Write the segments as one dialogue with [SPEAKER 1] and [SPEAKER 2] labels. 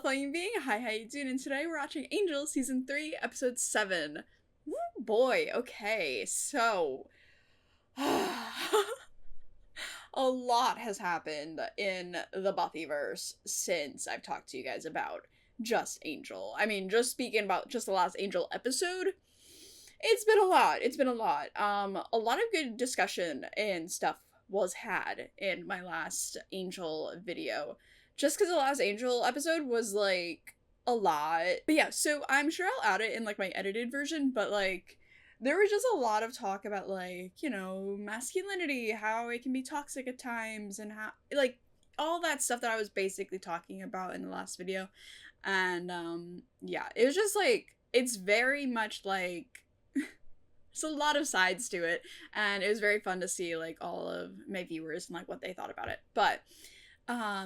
[SPEAKER 1] calling you being. Hi, how you doing? And today we're watching Angel Season 3, Episode 7. Woo boy, okay, so... a lot has happened in the Buffyverse since I've talked to you guys about just Angel. I mean, just speaking about just the last Angel episode, it's been a lot. It's been a lot. A lot of good discussion and stuff was had in my last Angel video. Just because the last Angel episode was, like, a lot. But yeah, so I'm sure I'll add it in, like, my edited version, but, like, there was just a lot of talk about, like, you know, masculinity, how it can be toxic at times, and how, like, all that stuff that I was basically talking about in the last video. And, yeah, it was just, like, it's very much, like, there's a lot of sides to it, and it was very fun to see, like, all of my viewers and, like, what they thought about it. But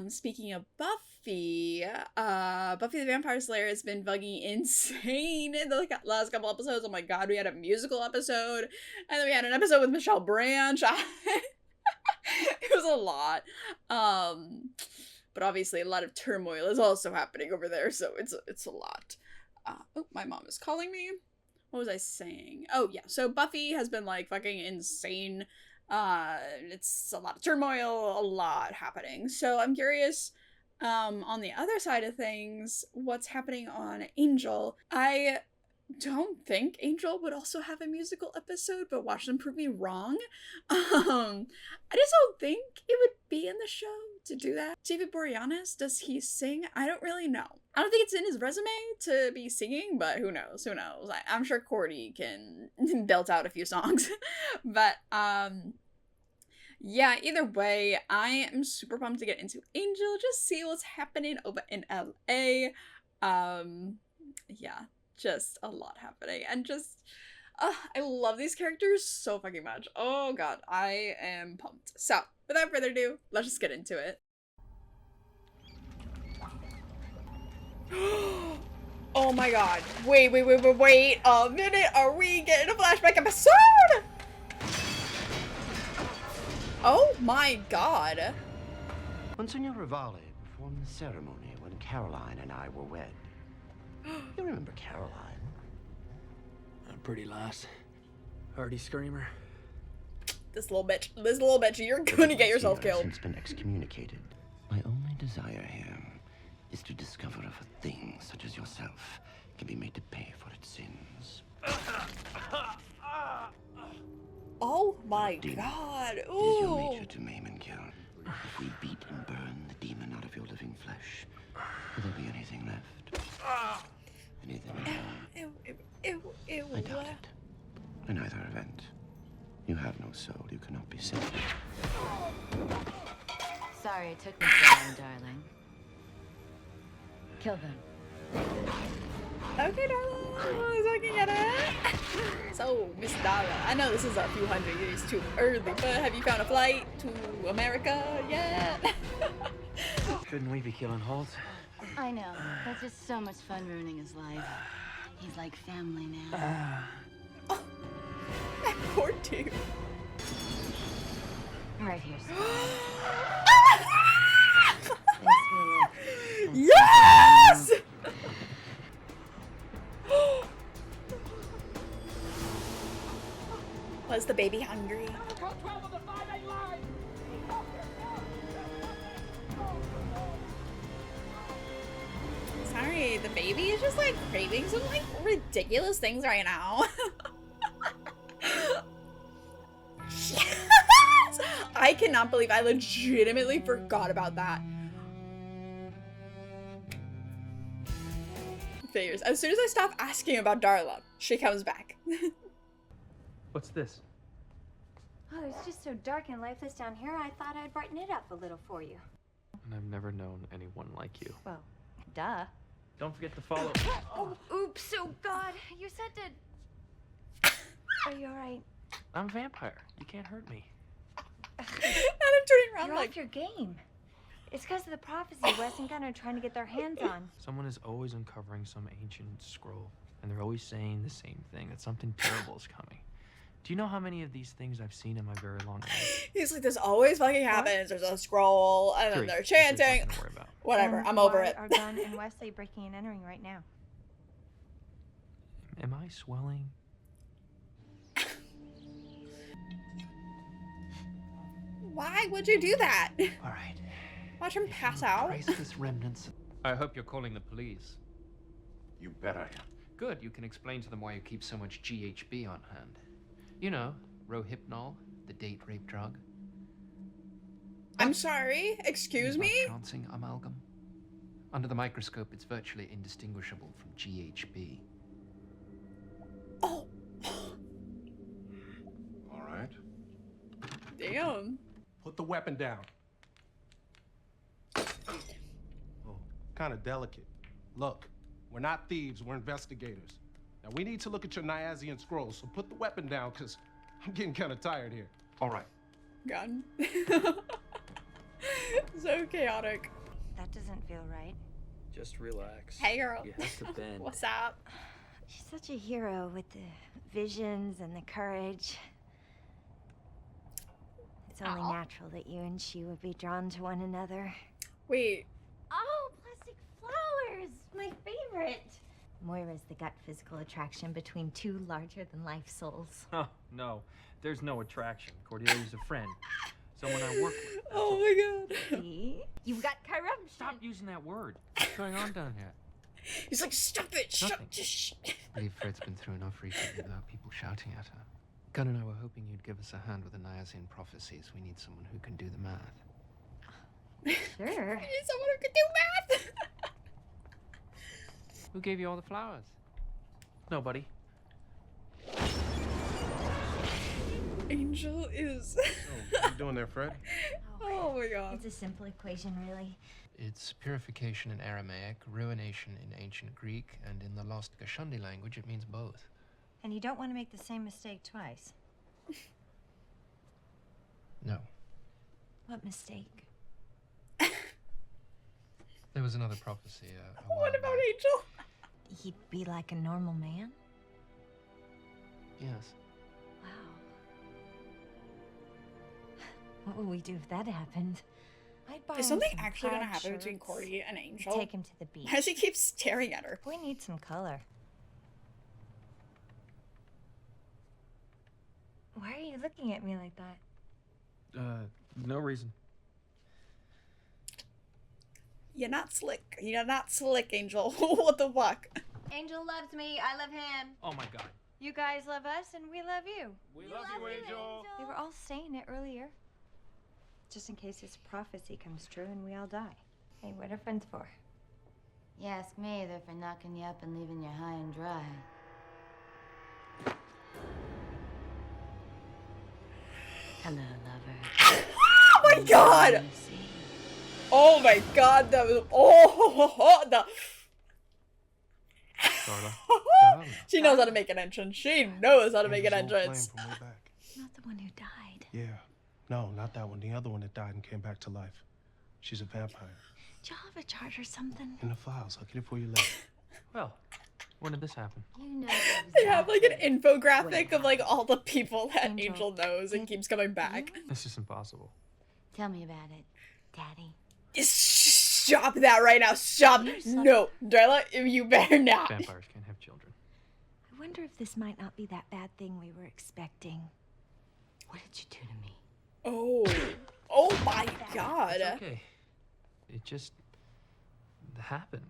[SPEAKER 1] speaking of Buffy, Buffy the Vampire Slayer has been bugging insane in the, like, last couple episodes. Oh my god, we had a musical episode, and then we had an episode with Michelle Branch. It was a lot. But obviously a lot of turmoil is also happening over there, so it's a lot. Oh, my mom is calling me. What was I saying? Oh yeah, so Buffy has been, like, fucking insane. It's a lot of turmoil, a lot happening. So I'm curious, on the other side of things, what's happening on Angel. I don't think Angel would also have a musical episode, but watch them prove me wrong. I just don't think it would be in the show to do that. David Boreanaz, does he sing? I don't really know. I don't think it's in his resume to be singing, but who knows? Who knows? I'm sure Cordy can belt out a few songs. But, yeah, either way, I am super pumped to get into Angel, just see what's happening over in LA. Yeah, just a lot happening, and just, I love these characters so fucking much. Oh god, I am pumped. So, without further ado, let's just get into it. Oh my god, wait a minute, are we getting a flashback episode? Oh my god.
[SPEAKER 2] Monsignor Rivale performed the ceremony when Caroline and I were wed. You remember Caroline?
[SPEAKER 3] A pretty lass. Hardy screamer.
[SPEAKER 1] This little bitch, you're gonna get yourself killed.
[SPEAKER 2] Since been excommunicated. My only desire here is to discover if a thing such as yourself can be made to pay for its sins.
[SPEAKER 1] Oh my god. Ooh.
[SPEAKER 2] It is your nature to maim and kill. If we beat and burn the demon out of your living flesh, will there be anything left? Anything at all?
[SPEAKER 1] Ew.
[SPEAKER 2] I doubt it. In either event, you have no soul. You cannot be saved.
[SPEAKER 4] Sorry it took me so long, darling. Kill them.
[SPEAKER 1] Okay, darling. I can get it. So, Miss Dara, I know this is a few hundred years too early, but have you found a flight to America yet?
[SPEAKER 3] Shouldn't we be killing Holt?
[SPEAKER 4] I know. That's just so much fun ruining his life. He's like family now.
[SPEAKER 1] Oh, that poor dude.
[SPEAKER 4] Right here, sir.
[SPEAKER 1] Yes! Was the baby hungry? Sorry, the baby is just, like, craving some, like, ridiculous things right now. Yes! I cannot believe I legitimately forgot about that. Figures. As soon as I stop asking about Darla, she comes back.
[SPEAKER 3] What's this?
[SPEAKER 5] Oh, it's just so dark and lifeless down here, I thought I'd brighten it up a little for you.
[SPEAKER 3] And I've never known anyone like you.
[SPEAKER 5] Well, duh.
[SPEAKER 3] Don't forget to follow.
[SPEAKER 5] Oh, oops, oh god, you said to... Are you alright?
[SPEAKER 3] I'm a vampire. You can't hurt me.
[SPEAKER 1] And I'm turning around
[SPEAKER 5] You're
[SPEAKER 1] like...
[SPEAKER 5] off your game. It's because of the prophecy Wes and Gunnar are trying to get their hands on.
[SPEAKER 3] Someone is always uncovering some ancient scroll, and they're always saying the same thing, that something terrible is coming. Do you know how many of these things I've seen in my very long life?
[SPEAKER 1] He's like, this always fucking happens. There's a scroll, and then
[SPEAKER 3] 3.
[SPEAKER 1] they're
[SPEAKER 3] This is
[SPEAKER 1] chanting.
[SPEAKER 3] nothing to worry about.
[SPEAKER 1] Whatever,
[SPEAKER 5] And
[SPEAKER 1] I'm over
[SPEAKER 5] why
[SPEAKER 1] it.
[SPEAKER 5] are Gunn and Wesley breaking and entering right now?
[SPEAKER 3] Am I swelling?
[SPEAKER 1] Why would you do that?
[SPEAKER 2] All right.
[SPEAKER 1] Watch him pass out.
[SPEAKER 2] Priceless remnants.
[SPEAKER 3] I hope you're calling the police.
[SPEAKER 2] You bet I am.
[SPEAKER 3] Good, you can explain to them why you keep so much GHB on hand. You know, Rohypnol, the date rape drug.
[SPEAKER 1] I'm sorry, excuse me?
[SPEAKER 3] Chancing amalgam. Under the microscope, it's virtually indistinguishable from GHB.
[SPEAKER 1] Oh,
[SPEAKER 6] All right.
[SPEAKER 1] damn.
[SPEAKER 6] Put the weapon down. Oh, kind of delicate. Look, we're not thieves, we're investigators. Now, we need to look at your Niazian scrolls, so put the weapon down, because I'm getting kind of tired here.
[SPEAKER 3] All right.
[SPEAKER 1] Gun. So chaotic.
[SPEAKER 5] That doesn't feel right.
[SPEAKER 3] Just relax.
[SPEAKER 1] Hey, girl.
[SPEAKER 3] You have to bend.
[SPEAKER 1] What's up?
[SPEAKER 5] She's such a hero with the visions and the courage. It's only
[SPEAKER 1] Aw.
[SPEAKER 5] natural that you and she would be drawn to one another.
[SPEAKER 1] Wait,
[SPEAKER 5] Oh, plastic flowers! My favorite! Moira's the gut physical attraction between two larger-than-life souls.
[SPEAKER 3] Oh, no. There's no attraction. Cordelia's a friend. Someone I work with. That's
[SPEAKER 1] oh
[SPEAKER 3] all.
[SPEAKER 1] my god.
[SPEAKER 5] See? You've got corruption!
[SPEAKER 3] Stop using that word. What's going on down here?
[SPEAKER 1] He's like, stop it, shut,
[SPEAKER 3] Nothing.
[SPEAKER 1] just
[SPEAKER 3] I believe Fred's been through enough recently without people shouting at her. Gunn and I were hoping you'd give us a hand with the Niazian prophecies. We need someone who can do the math.
[SPEAKER 5] Sure.
[SPEAKER 1] I need someone who can do math.
[SPEAKER 3] Who gave you all the flowers? Nobody.
[SPEAKER 1] Angel is.
[SPEAKER 6] Oh, what are you doing there, Fred?
[SPEAKER 1] Oh my god.
[SPEAKER 5] It's a simple equation, really.
[SPEAKER 3] It's purification in Aramaic, ruination in ancient Greek, and in the lost Gashundi language, it means both.
[SPEAKER 5] And you don't want to make the same mistake twice.
[SPEAKER 3] No.
[SPEAKER 5] What mistake?
[SPEAKER 3] There was another prophecy. A while
[SPEAKER 1] What about
[SPEAKER 3] back.
[SPEAKER 1] Angel?
[SPEAKER 5] He'd be like a normal man?
[SPEAKER 3] Yes.
[SPEAKER 5] Wow. What would we do if that happened? I'd buy
[SPEAKER 1] Is
[SPEAKER 5] him
[SPEAKER 1] something
[SPEAKER 5] some
[SPEAKER 1] actually gonna
[SPEAKER 5] plaid
[SPEAKER 1] happen between
[SPEAKER 5] shirts
[SPEAKER 1] Cordy and
[SPEAKER 5] and
[SPEAKER 1] Angel?
[SPEAKER 5] take him to the beach.
[SPEAKER 1] Why does he keep staring at her?
[SPEAKER 5] We need some color. Why are you looking at me like that?
[SPEAKER 3] No reason.
[SPEAKER 1] You're not slick. You're not slick, Angel. What the fuck?
[SPEAKER 5] Angel loves me. I love him.
[SPEAKER 3] Oh my god.
[SPEAKER 5] You guys love us, and we love you.
[SPEAKER 6] We love you, Angel.
[SPEAKER 5] They were all saying it earlier. Just in case this prophecy comes true and we all die. Hey, what are friends for?
[SPEAKER 4] You ask me, they're for knocking you up and leaving you high and dry. Hello, lover.
[SPEAKER 1] Oh my god!
[SPEAKER 4] You see?
[SPEAKER 1] Oh my god, that was. Oh, the.
[SPEAKER 3] Darla. Darla.
[SPEAKER 1] She knows how to make an entrance. She knows how to make an
[SPEAKER 6] Angel's old
[SPEAKER 1] entrance.
[SPEAKER 6] flame from way back.
[SPEAKER 5] Not the one who died.
[SPEAKER 6] Yeah. No, not that one. The other one that died and came back to life. She's a vampire.
[SPEAKER 5] Did y'all have a chart or something?
[SPEAKER 6] In the files. I'll get it for you later.
[SPEAKER 3] Well, when did this happen?
[SPEAKER 4] You know
[SPEAKER 1] They have like an
[SPEAKER 4] exactly
[SPEAKER 1] infographic of like all the people that
[SPEAKER 5] Angel,
[SPEAKER 1] Angel knows and keeps coming back.
[SPEAKER 3] This is impossible.
[SPEAKER 4] Tell me about it.
[SPEAKER 5] Daddy.
[SPEAKER 1] Just stop that right now. Stop. No, Darla, you better not.
[SPEAKER 3] Vampires can't have children.
[SPEAKER 5] I wonder if this might not be that bad thing we were expecting.
[SPEAKER 4] What did you do to me?
[SPEAKER 1] Oh. Oh my god.
[SPEAKER 3] It's okay. It just happened.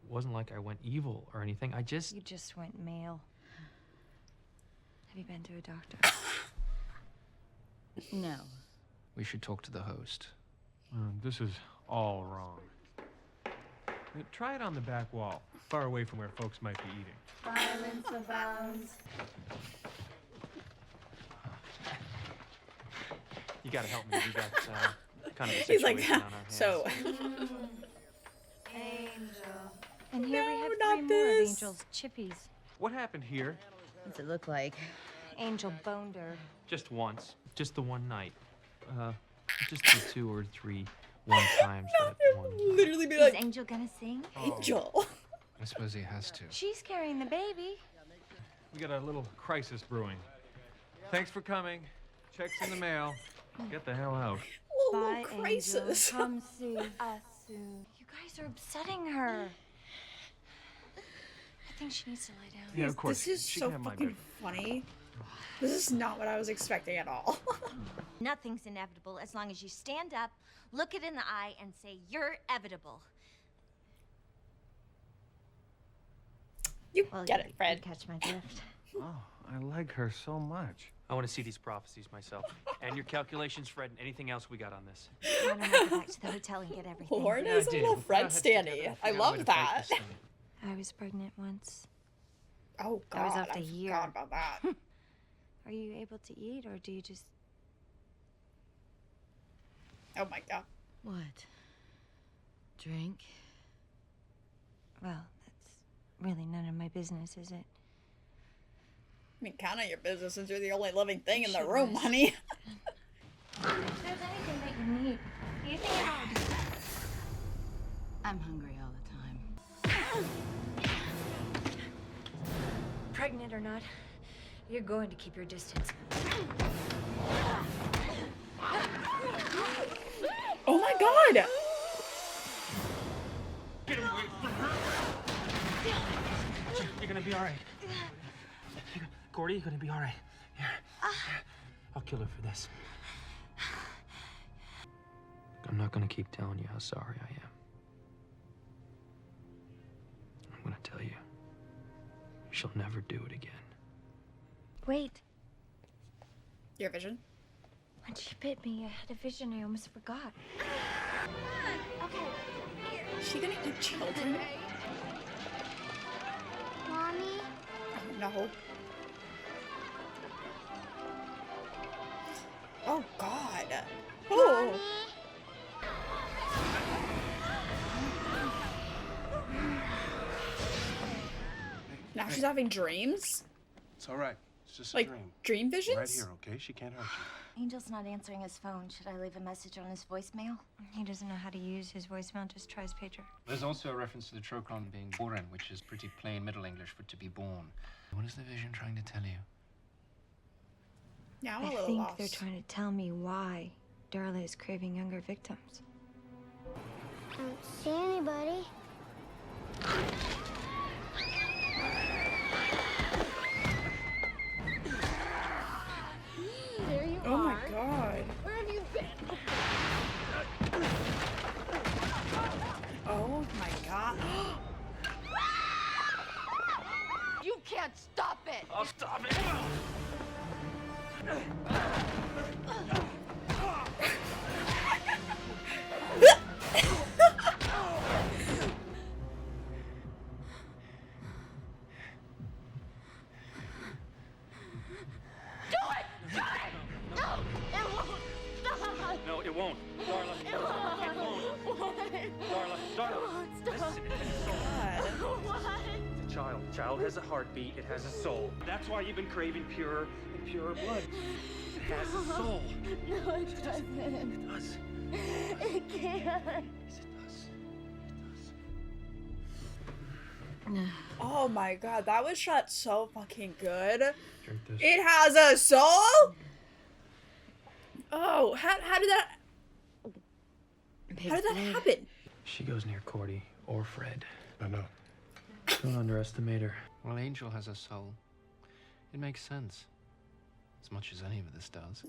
[SPEAKER 3] It wasn't like I went evil or anything. I just...
[SPEAKER 5] You just went male. Have you been to a doctor?
[SPEAKER 4] No.
[SPEAKER 3] We should talk to the host.
[SPEAKER 7] This is all wrong. Try it on the back wall, far away from where folks might be eating.
[SPEAKER 4] Violence abounds.
[SPEAKER 3] You gotta help me. We got kind of a
[SPEAKER 1] He's like,
[SPEAKER 3] situation on our hands.
[SPEAKER 1] so.
[SPEAKER 5] And here we
[SPEAKER 1] No,
[SPEAKER 5] have
[SPEAKER 1] not
[SPEAKER 5] 3 more of
[SPEAKER 1] this.
[SPEAKER 5] Angel's chippies.
[SPEAKER 7] What happened here?
[SPEAKER 4] What's it look like?
[SPEAKER 5] Angel boned her.
[SPEAKER 3] Just once. Just the one night. Just the 2 or 3 one-times that one.
[SPEAKER 1] Literally be
[SPEAKER 5] Is
[SPEAKER 1] like,
[SPEAKER 5] Angel gonna sing?
[SPEAKER 1] Angel.
[SPEAKER 3] I suppose he has to.
[SPEAKER 5] She's carrying the baby.
[SPEAKER 7] We got a little crisis brewing. Thanks for coming. Check's in the mail. Get the hell out.
[SPEAKER 1] Little crisis.
[SPEAKER 5] Come see us soon. You guys are upsetting her. I think she needs to lie down.
[SPEAKER 7] Yeah, of course.
[SPEAKER 1] This is
[SPEAKER 7] She
[SPEAKER 1] so
[SPEAKER 7] can have my
[SPEAKER 1] fucking
[SPEAKER 7] bed.
[SPEAKER 1] funny. This is not what I was expecting at all.
[SPEAKER 5] Nothing's inevitable as long as you stand up, look it in the eye, and say you're evitable.
[SPEAKER 1] You
[SPEAKER 5] Well,
[SPEAKER 1] get
[SPEAKER 5] you-
[SPEAKER 1] it, Fred.
[SPEAKER 5] you catch my drift.
[SPEAKER 7] Oh, I like her so much.
[SPEAKER 8] I want to see these prophecies myself. And your calculations, Fred, and anything else we got on this.
[SPEAKER 5] Why don't I go back to the hotel and get everything?
[SPEAKER 1] Lauren
[SPEAKER 7] Yeah,
[SPEAKER 1] is a
[SPEAKER 7] I did.
[SPEAKER 1] little
[SPEAKER 7] We put our
[SPEAKER 1] Fred
[SPEAKER 7] heads
[SPEAKER 1] standy.
[SPEAKER 7] together and
[SPEAKER 1] I
[SPEAKER 7] figured out a way
[SPEAKER 1] love
[SPEAKER 7] to fight
[SPEAKER 1] that.
[SPEAKER 7] this thing.
[SPEAKER 5] I was pregnant once.
[SPEAKER 1] Oh god,
[SPEAKER 5] I was up to
[SPEAKER 1] I
[SPEAKER 5] here.
[SPEAKER 1] forgot about that.
[SPEAKER 5] Are you able to eat, or do you just...
[SPEAKER 1] Oh my god.
[SPEAKER 5] What? Drink? Well, that's really none of my business, is it?
[SPEAKER 1] I mean, kind of your business since you're the only living thing in the
[SPEAKER 5] Sure
[SPEAKER 1] room,
[SPEAKER 5] is.
[SPEAKER 1] honey.
[SPEAKER 5] If there's anything that you need, do you think
[SPEAKER 4] I'm hungry all the time.
[SPEAKER 5] pregnant or not, you're going to keep your distance.
[SPEAKER 1] Oh my god!
[SPEAKER 8] Get away from her! You're gonna be alright. Gordy, you're gonna be alright. Here. I'll kill her for this.
[SPEAKER 3] I'm not gonna keep telling you how sorry I am. I'm gonna tell you. She'll never do it again.
[SPEAKER 5] Wait,
[SPEAKER 1] Your vision?
[SPEAKER 5] when she bit me, I had a vision I almost forgot. Okay.
[SPEAKER 1] Is she gonna eat children?
[SPEAKER 5] Mommy?
[SPEAKER 1] Oh no. Oh god. Oh. Now she's having dreams?
[SPEAKER 6] It's all right. It's just a
[SPEAKER 1] Like
[SPEAKER 6] dream.
[SPEAKER 1] dream visions?
[SPEAKER 6] Right here, okay? She can't hurt you.
[SPEAKER 5] Angel's not answering his phone. Should I leave a message on his voicemail? He doesn't know how to use his voicemail. Just try his pager.
[SPEAKER 3] There's also a reference to the trochron being born, which is pretty plain Middle English for to be born. What is the vision trying to tell you?
[SPEAKER 1] Now I'm a
[SPEAKER 5] I
[SPEAKER 1] little
[SPEAKER 5] think
[SPEAKER 1] lost.
[SPEAKER 5] they're trying to tell me why Darla is craving younger victims.
[SPEAKER 9] I don't see anybody. There you
[SPEAKER 1] Oh
[SPEAKER 9] are.
[SPEAKER 1] my god.
[SPEAKER 9] Where have you been?
[SPEAKER 1] Oh my god.
[SPEAKER 9] You can't stop it.
[SPEAKER 8] I'll stop it! No, it won't. Darla, it won't. Darla, Darla. Listen, it has a soul.
[SPEAKER 1] God.
[SPEAKER 8] It's a child. Child has a heartbeat. It has a soul. That's why you've been craving pure and purer blood. It has a soul.
[SPEAKER 9] No, it doesn't.
[SPEAKER 8] It does.
[SPEAKER 9] It can't.
[SPEAKER 8] Yes, it does. It does.
[SPEAKER 1] Oh my god, that was shot so fucking good.
[SPEAKER 3] Drink this.
[SPEAKER 1] It has a soul? Oh, how did that happen?
[SPEAKER 3] She goes near Cordy or Fred.
[SPEAKER 6] I know.
[SPEAKER 3] Don't underestimate her. Well, Angel has a soul. It makes sense. As much as any of this does.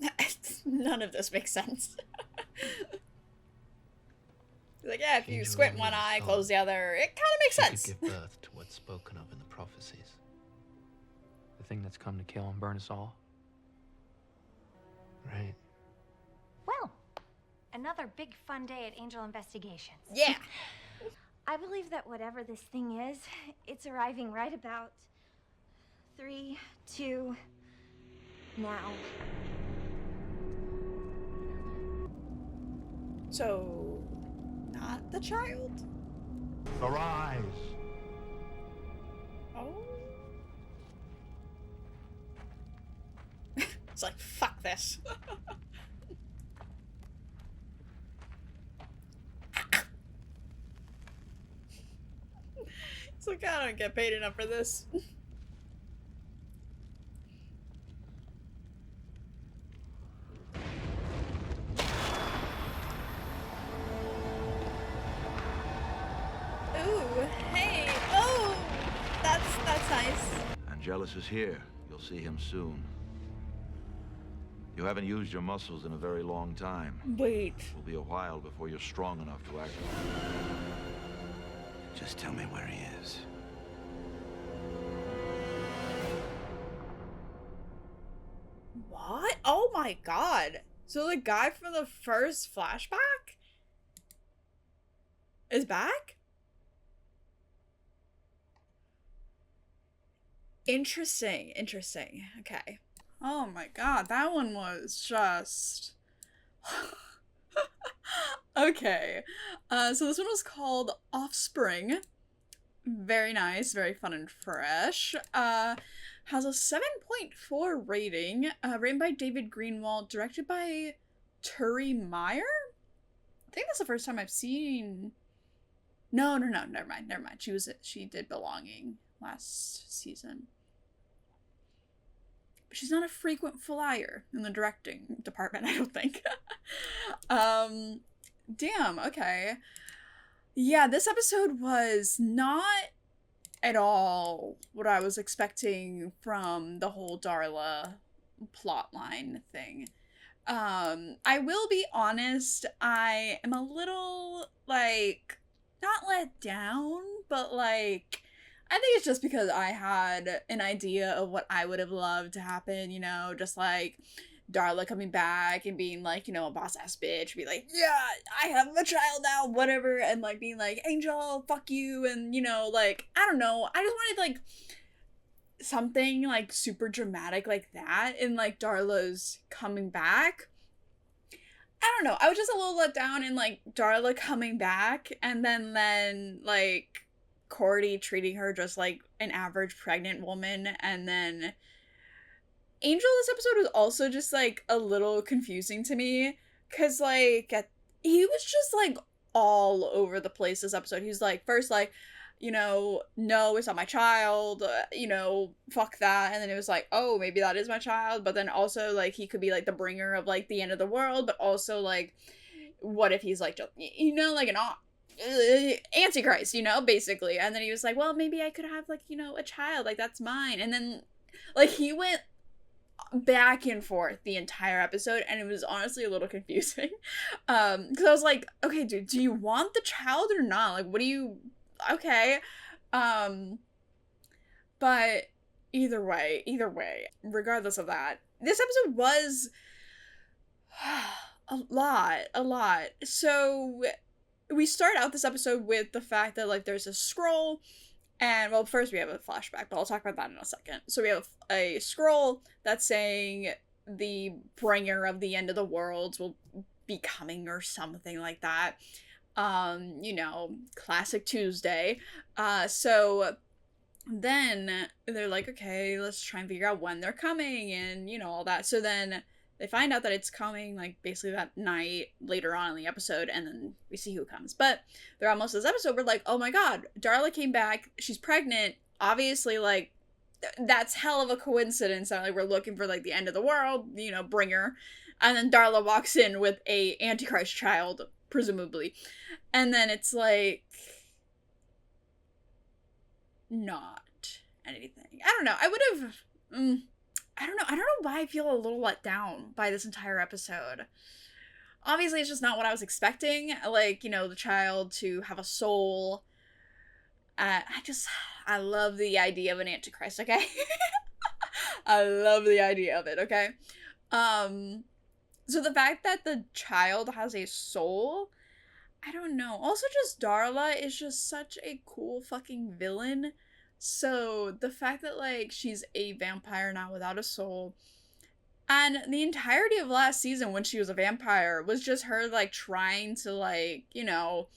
[SPEAKER 1] None of this makes sense. Like, yeah, if you
[SPEAKER 3] Angel
[SPEAKER 1] squint
[SPEAKER 3] only
[SPEAKER 1] one
[SPEAKER 3] has
[SPEAKER 1] eye,
[SPEAKER 3] soul.
[SPEAKER 1] close the other, it kind of makes
[SPEAKER 3] She
[SPEAKER 1] sense.
[SPEAKER 3] could give birth to what's spoken of in the prophecies. The thing that's come to kill and burn us all. Right.
[SPEAKER 5] Well, another big fun day at Angel Investigations.
[SPEAKER 1] Yeah.
[SPEAKER 5] I believe that whatever this thing is, it's arriving right about 3, 2, now.
[SPEAKER 1] So, not the child?
[SPEAKER 6] Arise.
[SPEAKER 1] Oh. It's like, fuck this. It's like, I don't get paid enough for this. Hey, oh, that's nice.
[SPEAKER 2] Angelus is here. You'll see him soon. You haven't used your muscles in a very long time.
[SPEAKER 1] Wait.
[SPEAKER 2] It'll be a while before you're strong enough to act. Just tell me where he is.
[SPEAKER 1] What? Oh my god. So the guy from the first flashback is back? Interesting. Okay. Oh my god, that one was just... Okay. So this one was called Offspring. Very nice, very fun and fresh. Has a 7.4 rating, written by David Greenwald, directed by Turi Meyer? I think that's the first time I've seen... No, never mind. She did Belonging last season. But she's not a frequent flyer in the directing department, I don't think. Damn, okay. Yeah, this episode was not at all what I was expecting from the whole Darla plotline thing. I will be honest, I am a little, like, not let down, but, like, I think it's just because I had an idea of what I would have loved to happen, you know, just, like, Darla coming back and being, like, you know, a boss-ass bitch, be like, yeah, I have a child now, whatever, and, like, being like, Angel, fuck you, and, you know, like, I don't know, I just wanted, like, something, like, super dramatic like that, and, like, Darla's coming back. I don't know, I was just a little let down in, like, Darla coming back, and then, like, Cordy treating her just like an average pregnant woman, and then Angel this episode was also just like a little confusing to me, because like he was just like all over the place this episode. He's like, first like, you know, no, it's not my child, you know, fuck that, and then it was like, oh, maybe that is my child, but then also like he could be like the bringer of like the end of the world, but also like what if he's like just, you know, like an Antichrist, you know, basically. And then he was like, well, maybe I could have like, you know, a child, like that's mine. And then like he went back and forth the entire episode, and it was honestly a little confusing. Because I was like, okay, dude, do you want the child or not? Like, what do you... Okay. But either way, regardless of that, this episode was a lot. So we start out this episode with the fact that, like, there's a scroll, and, well, first we have a flashback, but I'll talk about that in a second. So we have a scroll that's saying the bringer of the end of the worlds will be coming or something like that. You know, classic Tuesday. So then they're like, okay, let's try and figure out when they're coming and, you know, all that. So then they find out that it's coming, like, basically that night later on in the episode, and then we see who comes. But throughout most of this episode, we're like, oh my god, Darla came back, she's pregnant, obviously, like, that's hell of a coincidence that, like, we're looking for, like, the end of the world, you know, bringer, and then Darla walks in with a Antichrist child, presumably, and then it's like, not anything. I don't know, I would have, I don't know why I feel a little let down by this entire episode. Obviously, it's just not what I was expecting. Like, you know, the child to have a soul. I love the idea of an Antichrist, okay? I love the idea of it, okay? So the fact that the child has a soul, I don't know. Also, just Darla is just such a cool fucking villain. So the fact that, like, she's a vampire now without a soul, and the entirety of last season when she was a vampire was just her, like, trying to, like, you know,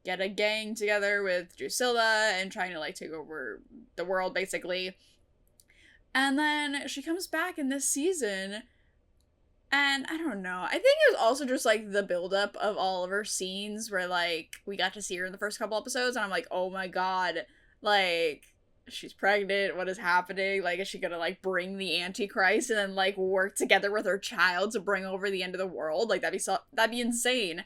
[SPEAKER 1] get a gang together with Drusilla and trying to, like, take over the world, basically. And then she comes back in this season, and I don't know. I think it was also just, like, the buildup of all of her scenes where, like, we got to see her in the first couple episodes, and I'm like, oh my god, like, she's pregnant, what is happening? Like, is she gonna, like, bring the Antichrist and then, like, work together with her child to bring over the end of the world? Like, that'd be insane.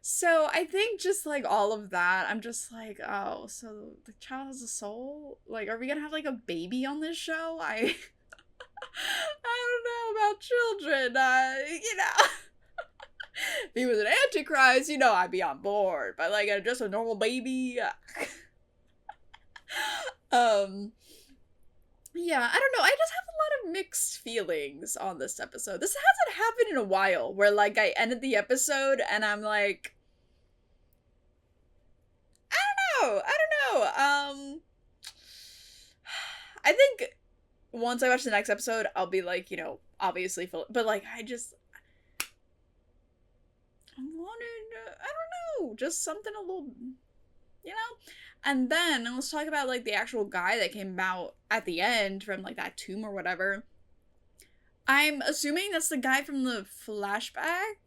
[SPEAKER 1] So I think just like all of that, I'm just like, oh, so the child has a soul? Like, are we gonna have like a baby on this show? I I don't know about children. If he was an antichrist, I'd be on board. But like just a normal baby. Yeah, I don't know. I just have a lot of mixed feelings on this episode. This hasn't happened in a while where like I ended the episode and I'm like, I don't know. I think once I watch the next episode, I'll be like, obviously full, but like I wanted, I don't know, just something a little, And then let's talk about like the actual guy that came out at the end from like that tomb or whatever. I'm assuming that's the guy from the flashback.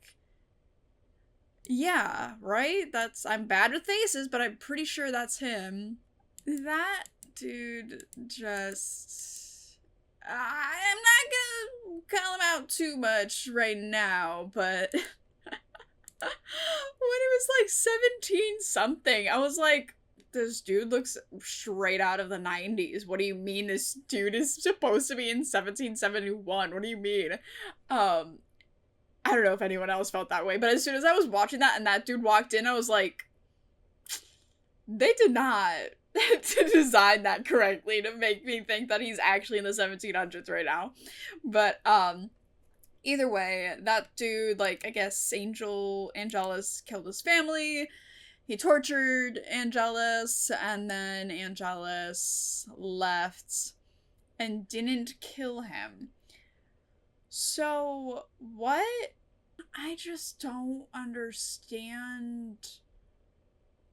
[SPEAKER 1] Yeah, right? I'm bad with faces, but I'm pretty sure that's him. That dude just... I'm not gonna call him out too much right now, but... when he was like 17 something, I was like, this dude looks straight out of the 90s. What do you mean this dude is supposed to be in 1771? What do you mean? I don't know if anyone else felt that way, but as soon as I was watching that and that dude walked in, I was like, they did not to design that correctly to make me think that he's actually in the 1700s right now. But, either way, that dude, like, I guess Angelus killed his family. He tortured Angelus, and then Angelus left and didn't kill him. So, what? I just don't understand.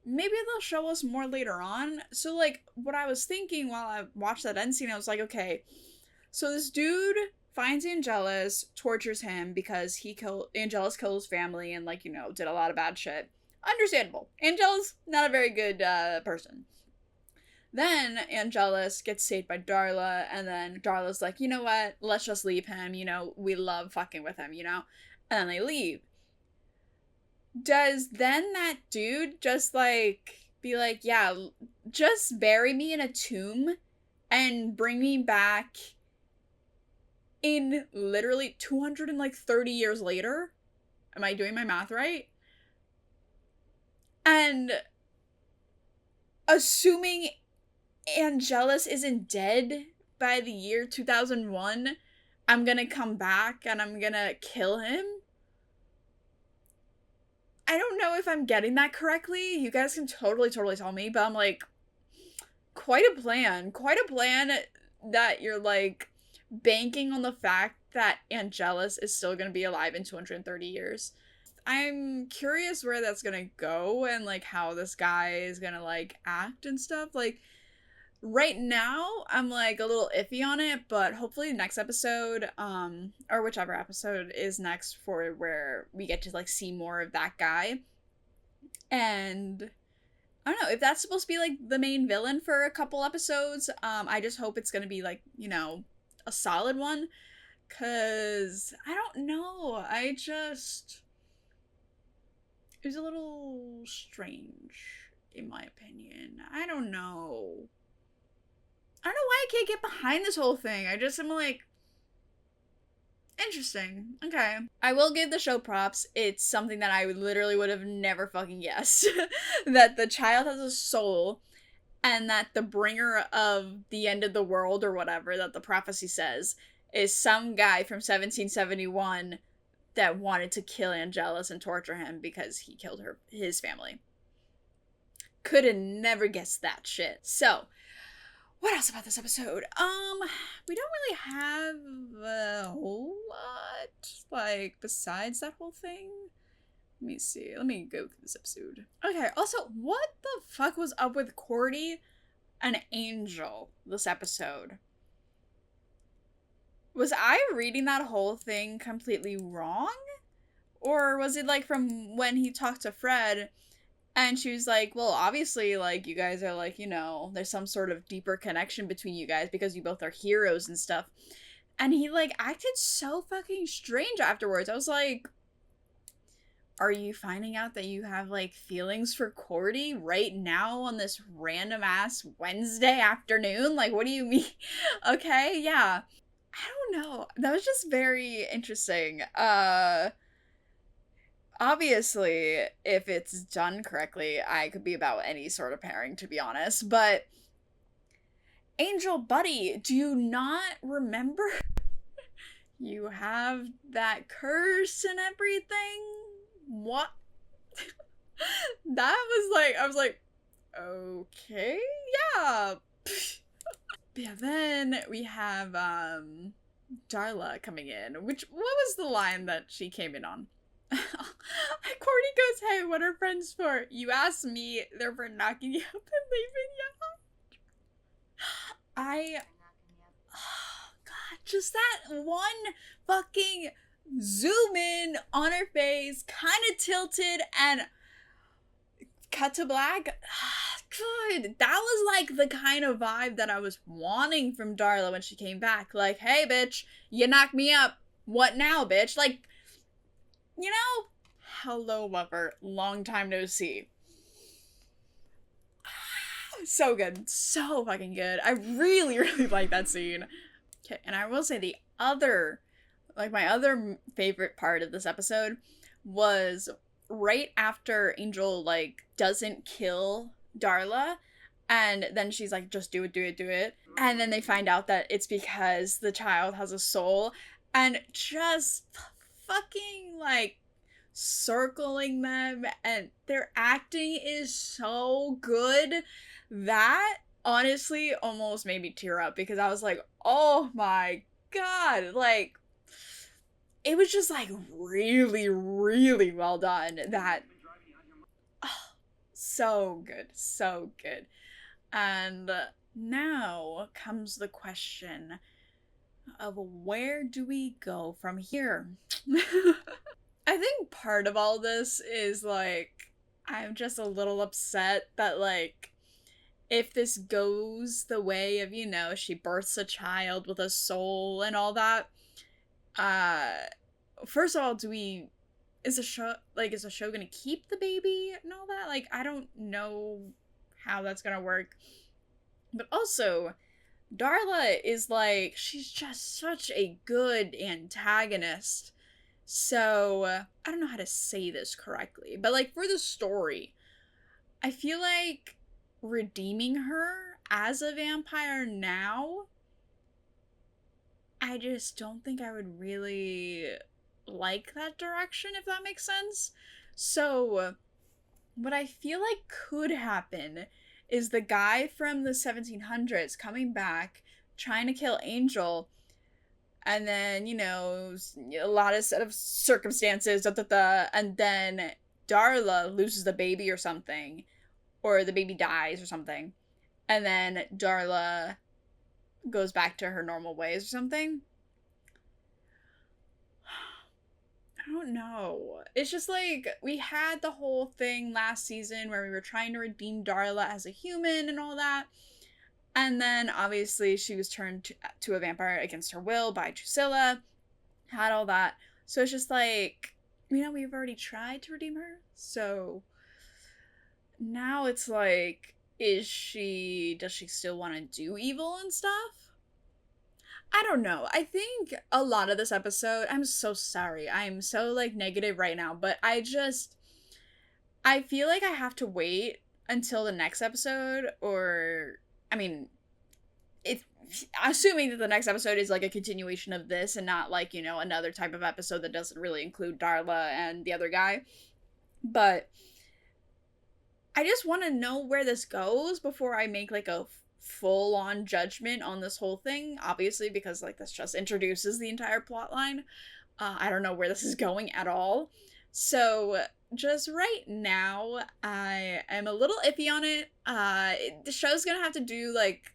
[SPEAKER 1] Maybe they'll show us more later on. So, like, what I was thinking while I watched that end scene, I was like, okay, so this dude finds Angelus, tortures him because Angelus killed his family and, like, did a lot of bad shit. Understandable. Angelus, not a very good person. Then Angelus gets saved by Darla, and then Darla's like, you know what? Let's just leave him, we love fucking with him, And then they leave. Does then that dude just, like, be like, yeah, just bury me in a tomb and bring me back in literally 230 years later? Am I doing my math right? And assuming Angelus isn't dead by the year 2001, I'm gonna come back and I'm gonna kill him? I don't know if I'm getting that correctly. You guys can totally tell me, but I'm like, quite a plan that you're like banking on the fact that Angelus is still gonna be alive in 230 years. I'm curious where that's gonna go and like how this guy is gonna like act and stuff. Like, right now I'm like a little iffy on it, but hopefully next episode, or whichever episode is next for where we get to like see more of that guy. And I don't know if that's supposed to be like the main villain for a couple episodes. I just hope it's gonna be like, a solid one, cause I don't know, it was a little strange, in my opinion. I don't know why I can't get behind this whole thing. I just am like, interesting. Okay. I will give the show props. It's something that I literally would have never fucking guessed. That the child has a soul, and that the bringer of the end of the world, or whatever that the prophecy says, is some guy from 1771 that wanted to kill Angelus and torture him because he killed his family. Could have never guessed that shit. So, what else about this episode? We don't really have a whole lot, like, besides that whole thing. Let me see. Let me go through this episode. Okay, also, what the fuck was up with Cordy and Angel this episode? Was I reading that whole thing completely wrong? Or was it, like, from when he talked to Fred, and she was like, well, obviously, like, you guys are, like, there's some sort of deeper connection between you guys because you both are heroes and stuff. And he, like, acted so fucking strange afterwards. I was like, are you finding out that you have like feelings for Cordy right now on this random ass Wednesday afternoon? Like, what do you mean? Okay, yeah. I don't know. That was just very interesting. Obviously, if it's done correctly, I could be about any sort of pairing, to be honest. But Angel Buddy, do you not remember? You have that curse and everything? What? That was like, I was like, okay, yeah. Yeah, then we have Darla coming in. What was the line that she came in on? Cordy goes, hey, what are friends for? You ask me, they're for knocking you up and leaving you. Oh god, just that one fucking zoom in on her face, kind of tilted, and cut to black. Good. That was like the kind of vibe that I was wanting from Darla when she came back. Like, hey, bitch, you knocked me up. What now, bitch? Like, you know, hello, lover. Long time no see. So good. So fucking good. I really, really like that scene. Okay, and I will say the other, like, my other favorite part of this episode was right after Angel, like, doesn't kill Darla, and then she's like, just do it, do it, do it. And then they find out that it's because the child has a soul, and just fucking, like, circling them, and their acting is so good that honestly almost made me tear up, because I was like, oh my god, like, it was just like really, really well done. That, oh, so good, so good. And now comes the question of where do we go from here? I think part of all this is like, I'm just a little upset that, like, if this goes the way of, you know, she births a child with a soul and all that, first of all, is the show gonna keep the baby and all that? Like, I don't know how that's gonna work. But also, Darla is like, she's just such a good antagonist. So, I don't know how to say this correctly, but like, for the story, I feel like redeeming her as a vampire now, I just don't think I would really like that direction, if that makes sense. So, what I feel like could happen is the guy from the 1700s coming back, trying to kill Angel, and then, you know, a lot of set of circumstances, and then Darla loses the baby or something, or the baby dies or something, and then Darla goes back to her normal ways or something. I don't know. It's just like, we had the whole thing last season where we were trying to redeem Darla as a human and all that. And then, obviously, she was turned to a vampire against her will by Drusilla. Had all that. So it's just like, you know, we've already tried to redeem her. So now it's like, does she still want to do evil and stuff? I don't know. I think a lot of this episode, I'm so sorry. I'm so, like, negative right now. But I feel like I have to wait until the next episode, or, I mean, assuming that the next episode is like a continuation of this and not like, you know, another type of episode that doesn't really include Darla and the other guy. But I just want to know where this goes before I make like a full-on judgment on this whole thing, obviously, because like this just introduces the entire plot line. I don't know where this is going at all. So just right now, I am a little iffy on it. The show's gonna have to do like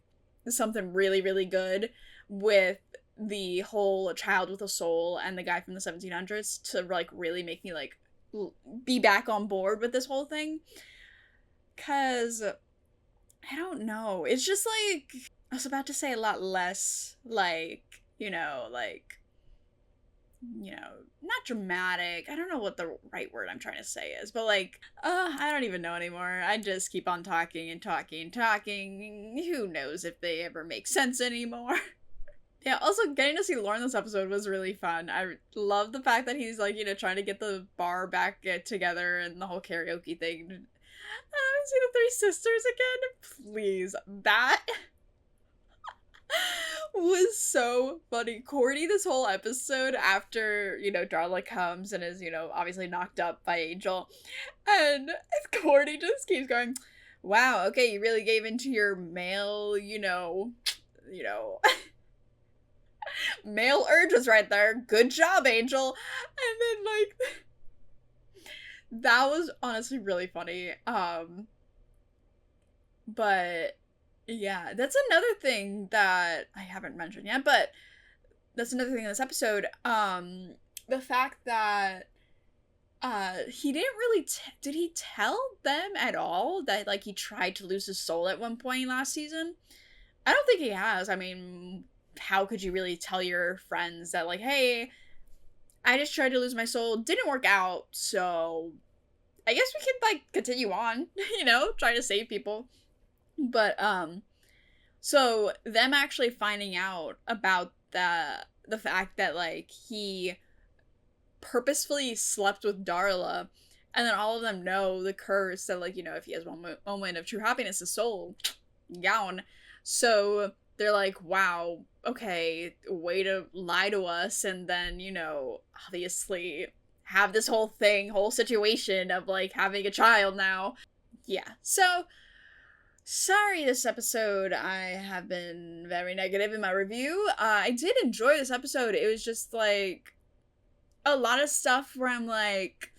[SPEAKER 1] something really, really good with the whole child with a soul and the guy from the 1700s to like really make me like be back on board with this whole thing. Cause I don't know. It's just like, I was about to say a lot less like, you know, like you know, not dramatic. I don't know what the right word I'm trying to say is, but like, I don't even know anymore. I just keep on talking and talking and talking. Who knows if they ever make sense anymore. Yeah, also getting to see Lauren this episode was really fun. I love the fact that he's like, you know, trying to get the bar back together and the whole karaoke thing. See the three sisters again? Please. That was so funny. Cordy this whole episode after, you know, Darla comes and is, you know, obviously knocked up by Angel. And Cordy just keeps going, wow, okay, you really gave into your male, you know, male urges right there. Good job, Angel. And then, like, that was honestly really funny. But yeah, that's another thing that I haven't mentioned yet, but that's another thing in this episode. The fact that he didn't really did he tell them at all that like he tried to lose his soul at one point last season? I don't think he has. I mean, how could you really tell your friends that like, hey, I just tried to lose my soul, didn't work out, so I guess we could like continue on, you know, trying to save people. But so them actually finding out about the fact that like he purposefully slept with Darla, and then all of them know the curse that like, you know, if he has one moment of true happiness, his soul gone. So they're like, wow, okay, way to lie to us, and then, you know, obviously have this whole situation of like having a child now. Yeah, so sorry this episode I have been very negative in my review. I did enjoy this episode. It was just like a lot of stuff where I'm like,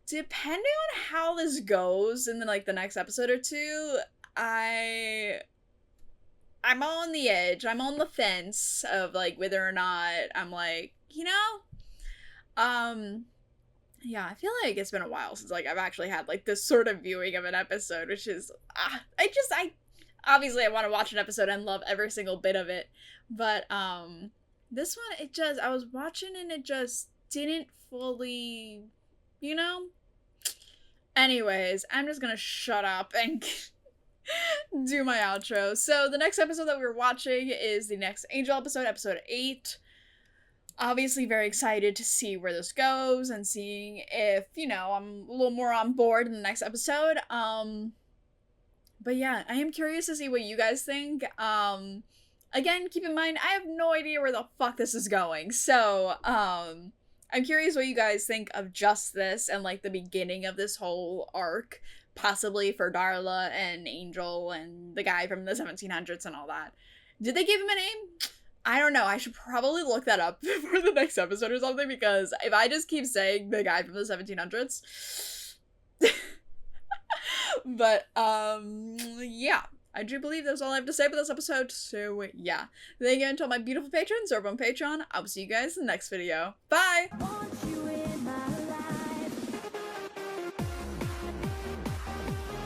[SPEAKER 1] depending on how this goes in the like the next episode or two, I'm on the edge. I'm on the fence of like whether or not I'm like, you know, yeah, I feel like it's been a while since like I've actually had like this sort of viewing of an episode, which is I obviously I want to watch an episode and love every single bit of it, but this one I was watching and it just didn't fully, you know. Anyways, I'm just gonna shut up and do my outro. So the next episode that we're watching is the next Angel episode, episode 8. Obviously very excited to see where this goes and seeing if, you know, I'm a little more on board in the next episode. But yeah, I am curious to see what you guys think. Again, keep in mind, I have no idea where the fuck this is going. So, I'm curious what you guys think of just this and like the beginning of this whole arc, possibly for Darla and Angel and the guy from the 1700s and all that. Did they give him a name? I don't know. I should probably look that up for the next episode or something, because if I just keep saying the guy from the 1700s. But, yeah. I do believe that's all I have to say about this episode, so yeah. Thank you to all my beautiful patrons over on Patreon. I will see you guys in the next video. Bye!